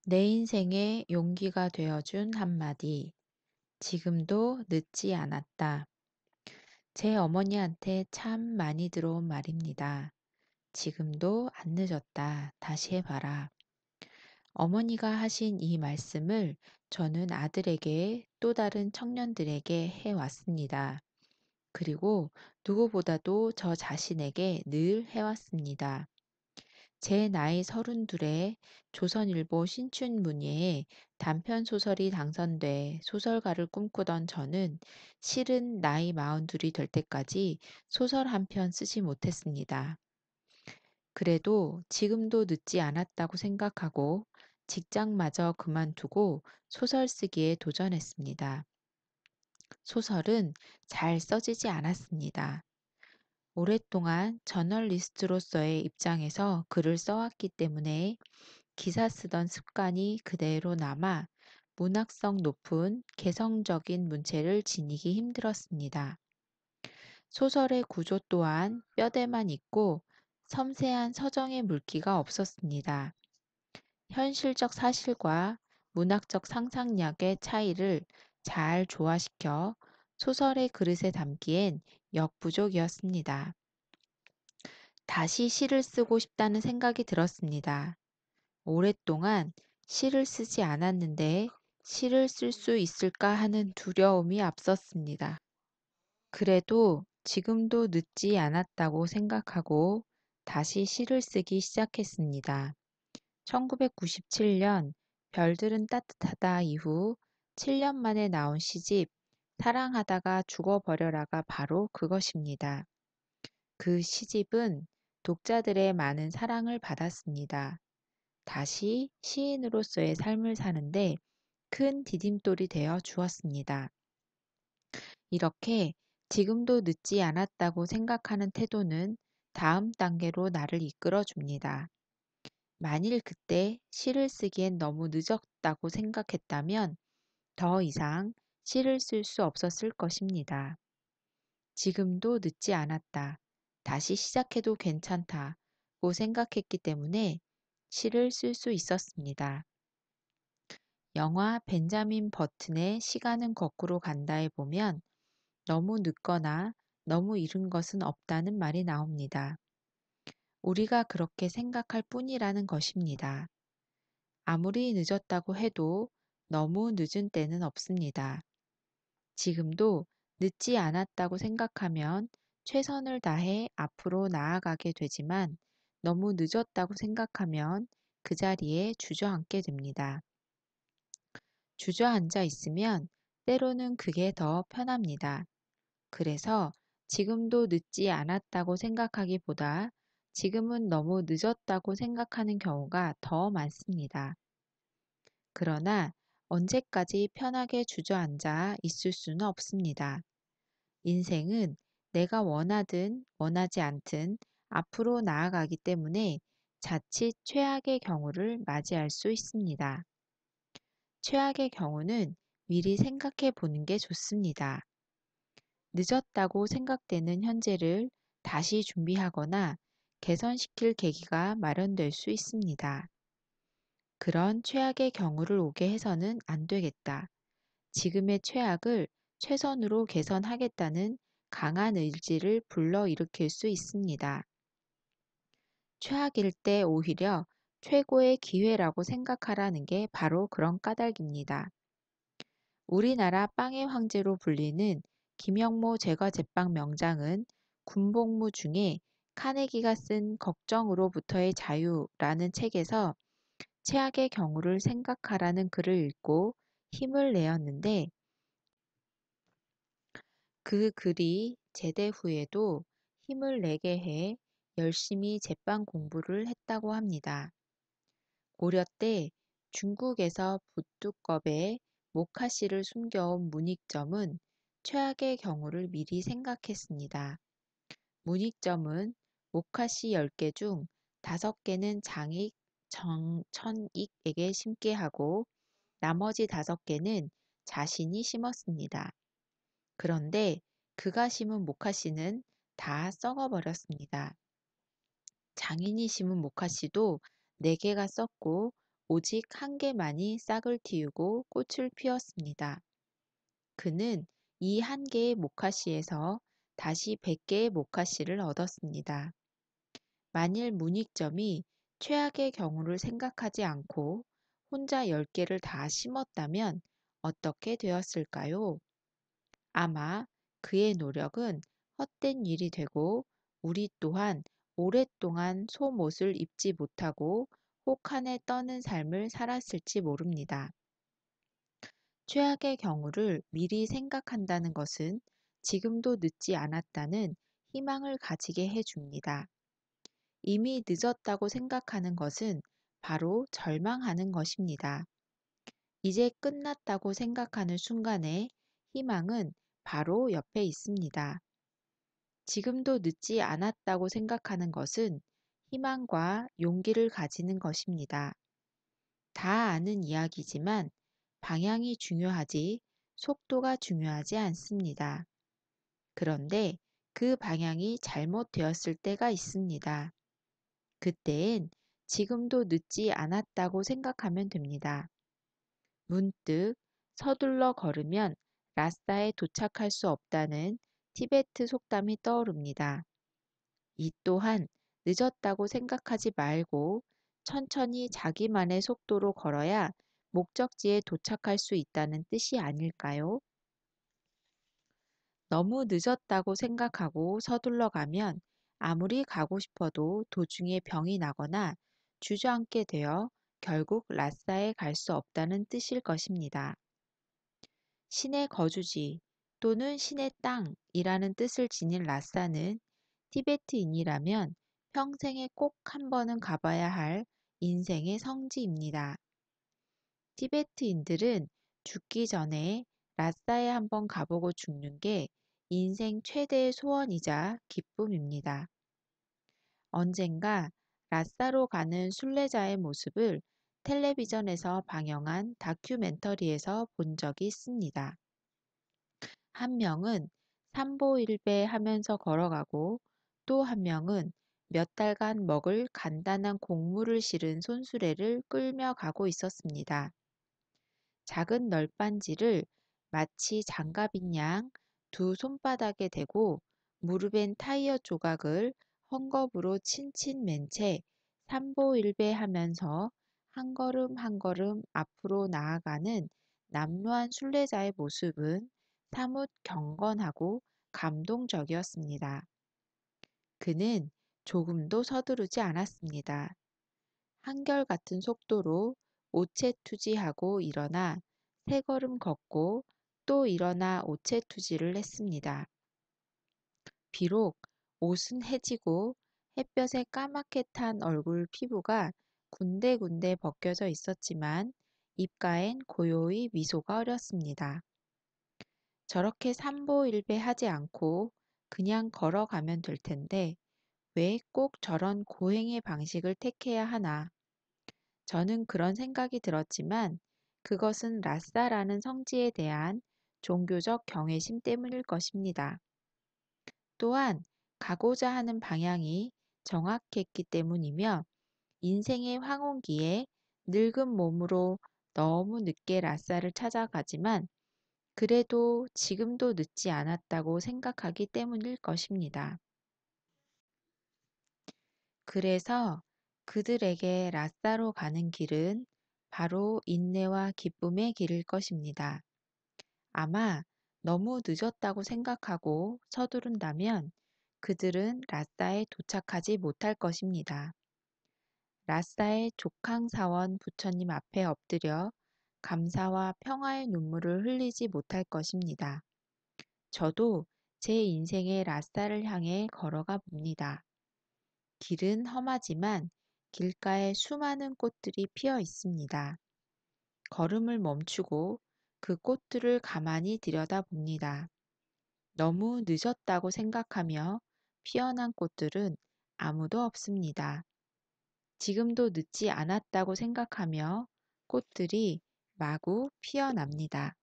내 인생에 용기가 되어준 한마디. 지금도 늦지 않았다. 제 어머니한테 참 많이 들어온 말입니다. 지금도 안 늦었다. 다시 해봐라. 어머니가 하신 이 말씀을 저는 아들에게 또 다른 청년들에게 해왔습니다. 그리고 누구보다도 저 자신에게 늘 해왔습니다. 제 나이 32에 조선일보 신춘문예에 단편 소설이 당선돼 소설가를 꿈꾸던 저는 실은 나이 42이 될 때까지 소설 한 편 쓰지 못했습니다. 그래도 지금도 늦지 않았다고 생각하고 직장마저 그만두고 소설 쓰기에 도전했습니다. 소설은 잘 써지지 않았습니다. 오랫동안 저널리스트로서의 입장에서 글을 써왔기 때문에 기사 쓰던 습관이 그대로 남아 문학성 높은 개성적인 문체를 지니기 힘들었습니다. 소설의 구조 또한 뼈대만 있고 섬세한 서정의 물기가 없었습니다. 현실적 사실과 문학적 상상력의 차이를 잘 조화시켜 소설의 그릇에 담기엔 역부족이었습니다. 다시 시를 쓰고 싶다는 생각이 들었습니다. 오랫동안 시를 쓰지 않았는데 시를 쓸 수 있을까 하는 두려움이 앞섰습니다. 그래도 지금도 늦지 않았다고 생각하고 다시 시를 쓰기 시작했습니다. 1997년 별들은 따뜻하다 이후 7년 만에 나온 시집 사랑하다가 죽어버려라가 바로 그것입니다. 그 시집은 독자들의 많은 사랑을 받았습니다. 다시 시인으로서의 삶을 사는데 큰 디딤돌이 되어 주었습니다. 이렇게 지금도 늦지 않았다고 생각하는 태도는 다음 단계로 나를 이끌어 줍니다. 만일 그때 시를 쓰기엔 너무 늦었다고 생각했다면 더 이상 시를 쓸 수 없었을 것입니다. 지금도 늦지 않았다. 다시 시작해도 괜찮다고 생각했기 때문에 시를 쓸 수 있었습니다. 영화 벤자민 버튼의 시간은 거꾸로 간다에 보면 너무 늦거나 너무 이른 것은 없다는 말이 나옵니다. 우리가 그렇게 생각할 뿐이라는 것입니다. 아무리 늦었다고 해도 너무 늦은 때는 없습니다. 지금도 늦지 않았다고 생각하면 최선을 다해 앞으로 나아가게 되지만 너무 늦었다고 생각하면 그 자리에 주저앉게 됩니다. 주저앉아 있으면 때로는 그게 더 편합니다. 그래서 지금도 늦지 않았다고 생각하기보다 지금은 너무 늦었다고 생각하는 경우가 더 많습니다. 그러나 언제까지 편하게 주저앉아 있을 수는 없습니다. 인생은 내가 원하든 원하지 않든 앞으로 나아가기 때문에 자칫 최악의 경우를 맞이할 수 있습니다. 최악의 경우는 미리 생각해 보는 게 좋습니다. 늦었다고 생각되는 현재를 다시 준비하거나 개선시킬 계기가 마련될 수 있습니다. 그런 최악의 경우를 오게 해서는 안 되겠다. 지금의 최악을 최선으로 개선하겠다는 강한 의지를 불러일으킬 수 있습니다. 최악일 때 오히려 최고의 기회라고 생각하라는 게 바로 그런 까닭입니다. 우리나라 빵의 황제로 불리는 김영모 제과제빵 명장은 군복무 중에 카네기가 쓴 걱정으로부터의 자유라는 책에서 최악의 경우를 생각하라는 글을 읽고 힘을 내었는데 그 글이 제대 후에도 힘을 내게 해 열심히 제빵 공부를 했다고 합니다. 고려 때 중국에서 붓두껍에 모카씨를 숨겨온 문익점은 최악의 경우를 미리 생각했습니다. 문익점은 모카씨 10개 중 5개는 장익, 천익에게 심게 하고 나머지 5개는 자신이 심었습니다. 그런데 그가 심은 모카씨는 다 썩어버렸습니다. 장인이 심은 모카씨도 4개가 썩고 오직 한 개만이 싹을 틔우고 꽃을 피웠습니다. 그는 이 한 개의 모카씨에서 다시 100개의 모카씨를 얻었습니다. 만일 문익점이 최악의 경우를 생각하지 않고 혼자 10개를 다 심었다면 어떻게 되었을까요? 아마 그의 노력은 헛된 일이 되고 우리 또한 오랫동안 소못을 입지 못하고 혹한에 떠는 삶을 살았을지 모릅니다. 최악의 경우를 미리 생각한다는 것은 지금도 늦지 않았다는 희망을 가지게 해줍니다. 이미 늦었다고 생각하는 것은 바로 절망하는 것입니다. 이제 끝났다고 생각하는 순간에 희망은 바로 옆에 있습니다. 지금도 늦지 않았다고 생각하는 것은 희망과 용기를 가지는 것입니다. 다 아는 이야기지만 방향이 중요하지 속도가 중요하지 않습니다. 그런데 그 방향이 잘못되었을 때가 있습니다. 그때엔 지금도 늦지 않았다고 생각하면 됩니다. 문득 서둘러 걸으면 라싸에 도착할 수 없다는 티베트 속담이 떠오릅니다. 이 또한 늦었다고 생각하지 말고 천천히 자기만의 속도로 걸어야 목적지에 도착할 수 있다는 뜻이 아닐까요? 너무 늦었다고 생각하고 서둘러 가면 아무리 가고 싶어도 도중에 병이 나거나 주저앉게 되어 결국 라싸에 갈 수 없다는 뜻일 것입니다. 신의 거주지 또는 신의 땅이라는 뜻을 지닌 라싸는 티베트인이라면 평생에 꼭 한 번은 가봐야 할 인생의 성지입니다. 티베트인들은 죽기 전에 라싸에 한번 가보고 죽는 게 인생 최대의 소원이자 기쁨입니다. 언젠가 라싸로 가는 순례자의 모습을 텔레비전에서 방영한 다큐멘터리에서 본 적이 있습니다. 한 명은 삼보일배 하면서 걸어가고 또 한 명은 몇 달간 먹을 간단한 곡물을 실은 손수레를 끌며 가고 있었습니다. 작은 널빤지를 마치 장갑인 양 두 손바닥에 대고 무릎엔 타이어 조각을 헝겊으로 친친 맨 채 삼보일배 하면서 한 걸음 한 걸음 앞으로 나아가는 남루한 순례자의 모습은 사뭇 경건하고 감동적이었습니다. 그는 조금도 서두르지 않았습니다. 한결같은 속도로 오체투지하고 일어나 세 걸음 걷고 또 일어나 오체투지를 했습니다. 비록 옷은 해지고 햇볕에 까맣게 탄 얼굴 피부가 군데군데 벗겨져 있었지만 입가엔 고요히 미소가 어렸습니다. 저렇게 삼보일배 하지 않고 그냥 걸어가면 될 텐데 왜 꼭 저런 고행의 방식을 택해야 하나? 저는 그런 생각이 들었지만 그것은 라싸라는 성지에 대한 종교적 경외심 때문일 것입니다. 또한 가고자 하는 방향이 정확했기 때문이며 인생의 황혼기에 늙은 몸으로 너무 늦게 라싸를 찾아가지만 그래도 지금도 늦지 않았다고 생각하기 때문일 것입니다. 그래서 그들에게 라싸로 가는 길은 바로 인내와 기쁨의 길일 것입니다. 아마 너무 늦었다고 생각하고 서두른다면 그들은 라싸에 도착하지 못할 것입니다. 라싸의 족항사원 부처님 앞에 엎드려 감사와 평화의 눈물을 흘리지 못할 것입니다. 저도 제 인생의 라싸를 향해 걸어가 봅니다. 길은 험하지만 길가에 수많은 꽃들이 피어 있습니다. 걸음을 멈추고 그 꽃들을 가만히 들여다봅니다. 너무 늦었다고 생각하며 피어난 꽃들은 아무도 없습니다. 지금도 늦지 않았다고 생각하며 꽃들이 마구 피어납니다.